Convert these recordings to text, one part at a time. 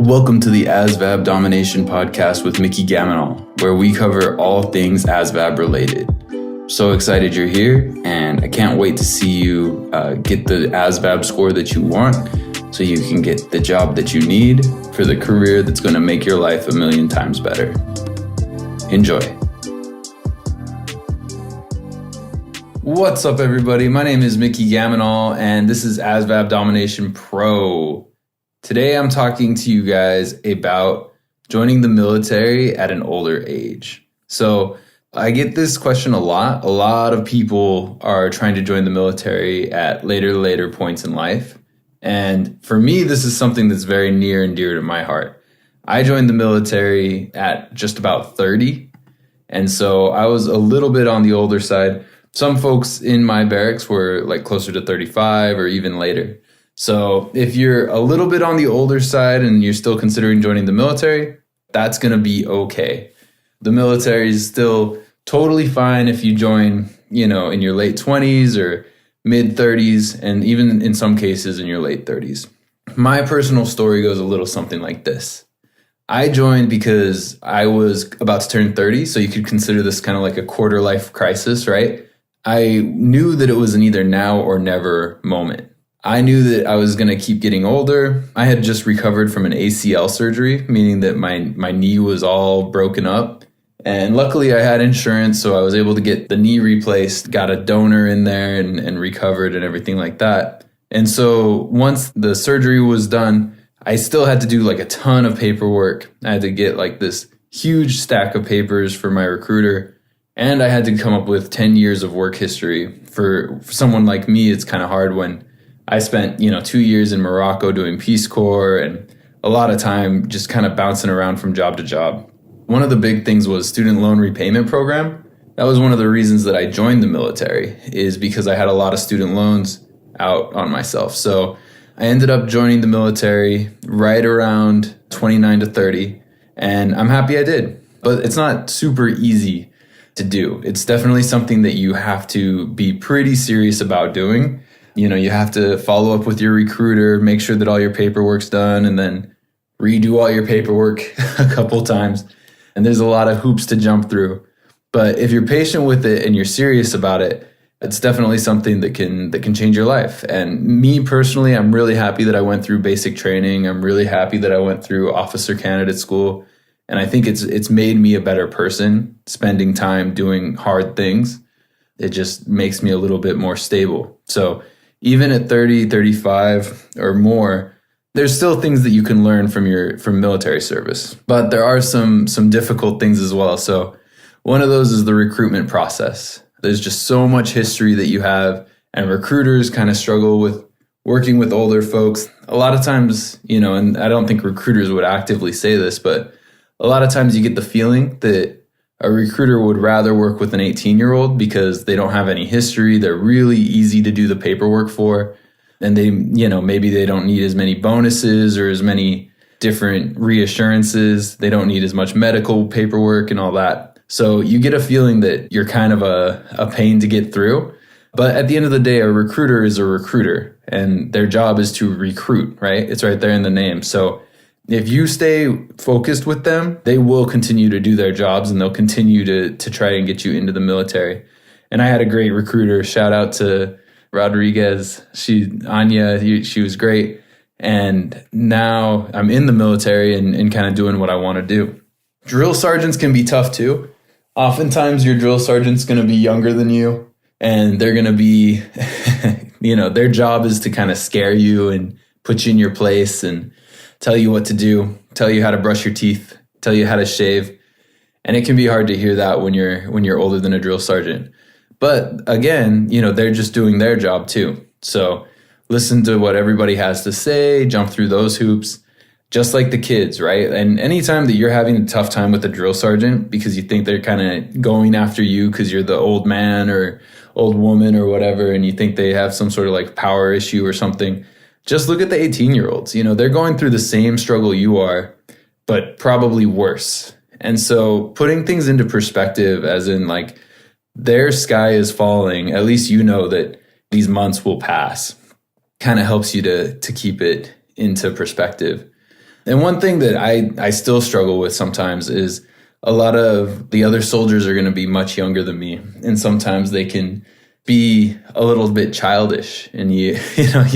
Welcome to the ASVAB Domination Podcast with Mickey Gamonal, where we cover all things ASVAB related. So excited you're here, and I can't wait to see you get the ASVAB score that you want so you can get the job that you need for the career that's going to make your life a million times better. Enjoy. What's up, everybody? My name is Mickey Gamonal, and this is ASVAB Domination Pro. Today, I'm talking to you guys about joining the military at an older age. So I get this question a lot. A lot of people are trying to join the military at later points in life. And for me, this is something that's very near and dear to my heart. I joined the military at just about 30. And so I was a little bit on the older side. Some folks in my barracks were like closer to 35 or even later. So if you're a little bit on the older side and you're still considering joining the military, that's going to be okay. The military is still totally fine if you join, in your late 20s or mid 30s, and even in some cases in your late 30s. My personal story goes a little something like this. I joined because I was about to turn 30, so you could consider this kind of like a quarter life crisis, right? I knew that it was an either now or never moment. I knew that I was going to keep getting older. I had just recovered from an ACL surgery, meaning that my knee was all broken up. And luckily I had insurance, so I was able to get the knee replaced, got a donor in there and recovered and everything like that. And so once the surgery was done, I still had to do like a ton of paperwork. I had to get like this huge stack of papers for my recruiter. And I had to come up with 10 years of work history. For someone like me, it's kind of hard when I spent, 2 years in Morocco doing Peace Corps and a lot of time just kind of bouncing around from job to job. One of the big things was student loan repayment program. That was one of the reasons that I joined the military, is because I had a lot of student loans out on myself. So I ended up joining the military right around 29 to 30, and I'm happy I did. But it's not super easy to do. It's definitely something that you have to be pretty serious about doing. You have to follow up with your recruiter, make sure that all your paperwork's done, and then redo all your paperwork a couple times. And there's a lot of hoops to jump through. But if you're patient with it and you're serious about it, it's definitely something that can change your life. And me personally, I'm really happy that I went through basic training. I'm really happy that I went through officer candidate school. And I think it's made me a better person, spending time doing hard things. It just makes me a little bit more stable. So even at 30, 35 or more, there's still things that you can learn from military service. But there are some difficult things as well. So one of those is the recruitment process. There's just so much history that you have, and recruiters kind of struggle with working with older folks. A lot of times, and I don't think recruiters would actively say this, but a lot of times you get the feeling that a recruiter would rather work with an 18-year-old because they don't have any history. They're really easy to do the paperwork for. And they, maybe they don't need as many bonuses or as many different reassurances. They don't need as much medical paperwork and all that. So you get a feeling that you're kind of a pain to get through. But at the end of the day, a recruiter is a recruiter, and their job is to recruit, right? It's right there in the name. So if you stay focused with them, they will continue to do their jobs, and they'll continue to try and get you into the military. And I had a great recruiter. Shout out to Rodriguez. Anya, she was great. And now I'm in the military and kind of doing what I want to do. Drill sergeants can be tough too. Oftentimes your drill sergeant's going to be younger than you, and they're going to be, their job is to kind of scare you and put you in your place and tell you what to do, tell you how to brush your teeth, tell you how to shave. And it can be hard to hear that when you're older than a drill sergeant. But again, they're just doing their job too. So listen to what everybody has to say, jump through those hoops, just like the kids, right? And anytime that you're having a tough time with a drill sergeant because you think they're kind of going after you because you're the old man or old woman or whatever, and you think they have some sort of like power issue or something, just look at the 18-year-olds. They're going through the same struggle you are, but probably worse. And so putting things into perspective, as in like their sky is falling, at least that these months will pass, kind of helps you to keep it into perspective. And one thing that I still struggle with sometimes is a lot of the other soldiers are going to be much younger than me. And sometimes they can be a little bit childish, and you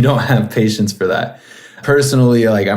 don't have patience for that. Personally, like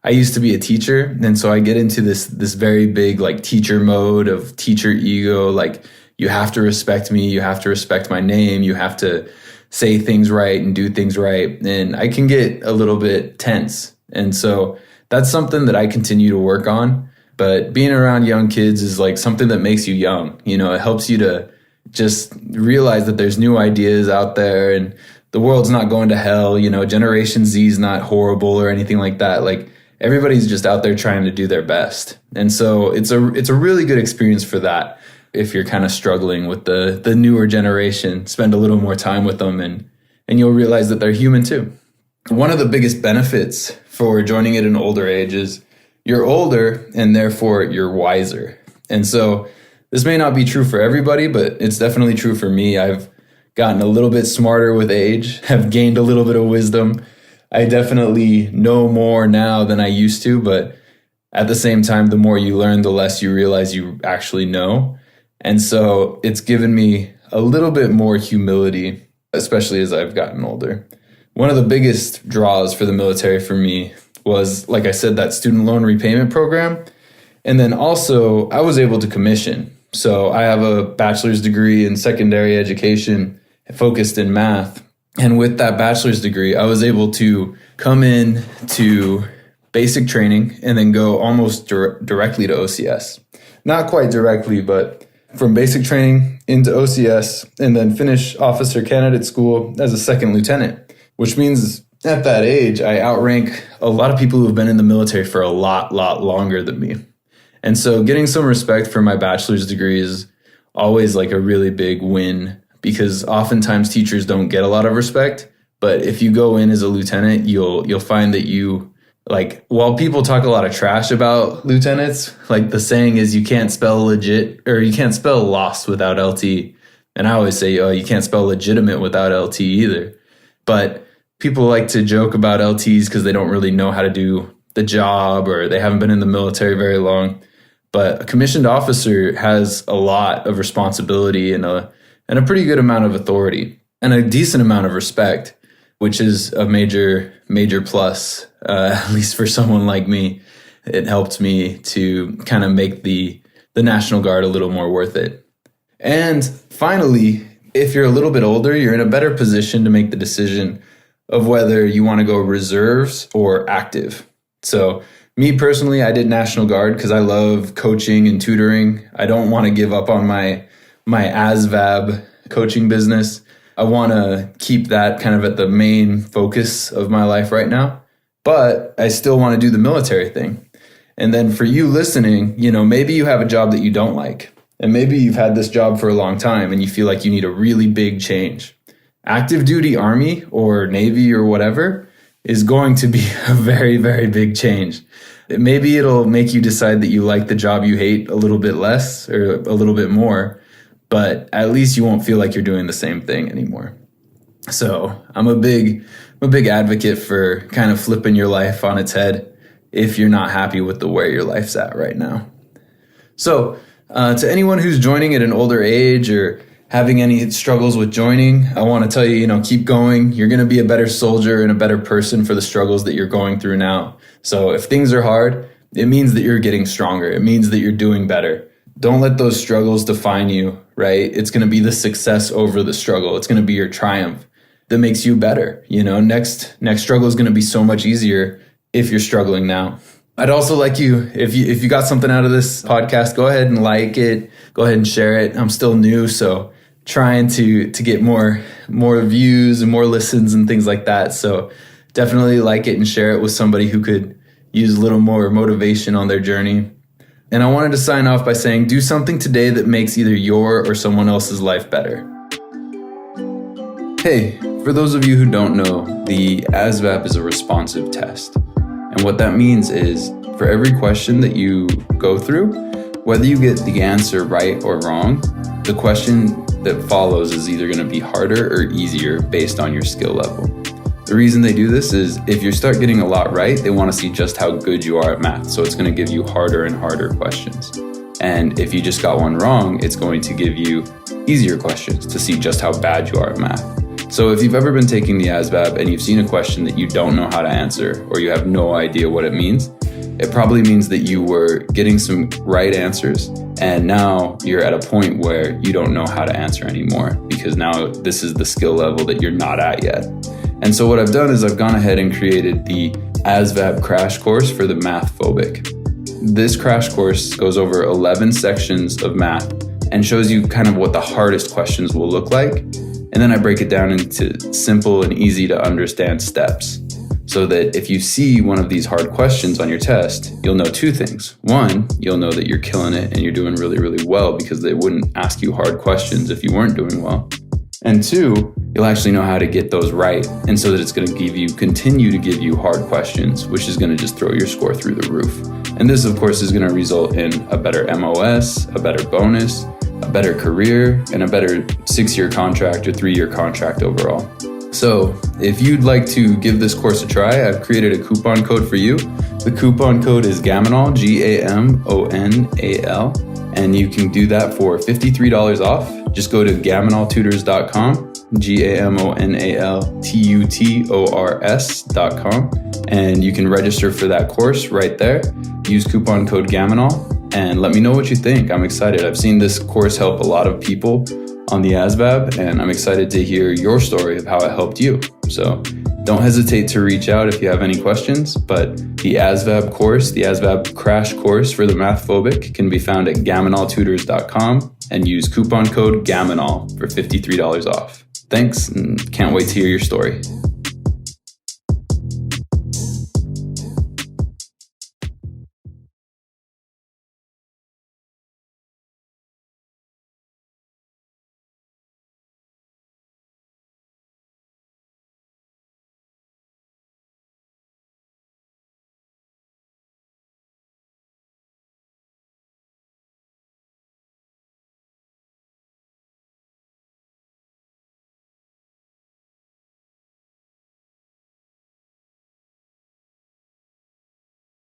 I used to be a teacher, and so I get into this very big like teacher mode of teacher ego. Like, you have to respect me, you have to respect my name, you have to say things right and do things right. And I can get a little bit tense. And so that's something that I continue to work on. But being around young kids is like something that makes you young. It helps you to just realize that there's new ideas out there and the world's not going to hell. Generation Z is not horrible or anything like that. Like, everybody's just out there trying to do their best. And so it's a really good experience for that. If you're kind of struggling with the newer generation, spend a little more time with them and you'll realize that they're human too. One of the biggest benefits for joining at an older age is you're older and therefore you're wiser. And so this may not be true for everybody, but it's definitely true for me. I've gotten a little bit smarter with age, have gained a little bit of wisdom. I definitely know more now than I used to, but at the same time, the more you learn, the less you realize you actually know. And so it's given me a little bit more humility, especially as I've gotten older. One of the biggest draws for the military for me was, like I said, that student loan repayment program. And then also I was able to commission. So I have a bachelor's degree in secondary education focused in math. And with that bachelor's degree, I was able to come in to basic training and then go almost directly to OCS. Not quite directly, but from basic training into OCS and then finish officer candidate school as a second lieutenant, which means at that age, I outrank a lot of people who have been in the military for a lot longer than me. And so getting some respect for my bachelor's degree is always like a really big win, because oftentimes teachers don't get a lot of respect. But if you go in as a lieutenant, you'll find that while people talk a lot of trash about lieutenants, like the saying is you can't spell legit, or you can't spell lost without LT. And I always say, you can't spell legitimate without LT either. But people like to joke about LTs because they don't really know how to do the job, or they haven't been in the military very long. But a commissioned officer has a lot of responsibility and a pretty good amount of authority and a decent amount of respect, which is a major plus, at least for someone like me. It helped me to kind of make the National Guard a little more worth it. And finally, if you're a little bit older, you're in a better position to make the decision of whether you want to go reserves or active. So me personally, I did National Guard because I love coaching and tutoring. I don't want to give up on my ASVAB coaching business. I want to keep that kind of at the main focus of my life right now, but I still want to do the military thing. And then for you listening, maybe you have a job that you don't like, and maybe you've had this job for a long time and you feel like you need a really big change. Active duty Army or Navy or whatever is going to be a very, very big change. Maybe it'll make you decide that you like the job you hate a little bit less or a little bit more, but at least you won't feel like you're doing the same thing anymore. So I'm a big advocate for kind of flipping your life on its head if you're not happy with the way your life's at right now. So to anyone who's joining at an older age or having any struggles with joining, I want to tell you, keep going. You're going to be a better soldier and a better person for the struggles that you're going through now. So if things are hard, it means that you're getting stronger. It means that you're doing better. Don't let those struggles define you, right? It's going to be the success over the struggle. It's going to be your triumph that makes you better. Next struggle is going to be so much easier if you're struggling now. I'd also like you, if you got something out of this podcast, go ahead and like it. Go ahead and share it. I'm still new, so trying to get more views and more listens and things like that. So definitely like it and share it with somebody who could use a little more motivation on their journey. And I wanted to sign off by saying, do something today that makes either your or someone else's life better. Hey, for those of you who don't know, the ASVAB is a responsive test. And what that means is for every question that you go through, whether you get the answer right or wrong, the question that follows is either going to be harder or easier based on your skill level. The reason they do this is if you start getting a lot right, they want to see just how good you are at math. So it's going to give you harder and harder questions. And if you just got one wrong, it's going to give you easier questions to see just how bad you are at math. So if you've ever been taking the ASVAB and you've seen a question that you don't know how to answer, or you have no idea what it means, it probably means that you were getting some right answers and now you're at a point where you don't know how to answer anymore because now this is the skill level that you're not at yet. And so what I've done is I've gone ahead and created the ASVAB crash course for the math phobic. This crash course goes over 11 sections of math and shows you kind of what the hardest questions will look like. And then I break it down into simple and easy to understand steps so that if you see one of these hard questions on your test, you'll know two things. One, you'll know that you're killing it and you're doing really, really well because they wouldn't ask you hard questions if you weren't doing well. And two, you'll actually know how to get those right. And so that it's going to continue to give you hard questions, which is going to just throw your score through the roof. And this, of course, is going to result in a better MOS, a better bonus, a better career, and a better 6-year contract or 3-year contract overall. So if you'd like to give this course a try, I've created a coupon code for you. The coupon code is Gamonal, Gamonal, and you can do that for $53 off. Just go to gamonaltutors.com, GAMONALTUTORS.com, and you can register for that course right there. Use coupon code Gamonal and let me know what you think. I'm excited. I've seen this course help a lot of people on the ASVAB, and I'm excited to hear your story of how it helped you. So don't hesitate to reach out if you have any questions, but the ASVAB course, the ASVAB crash course for the math phobic can be found at gamonaltutors.com and use coupon code Gamonal for $53 off. Thanks, and can't wait to hear your story.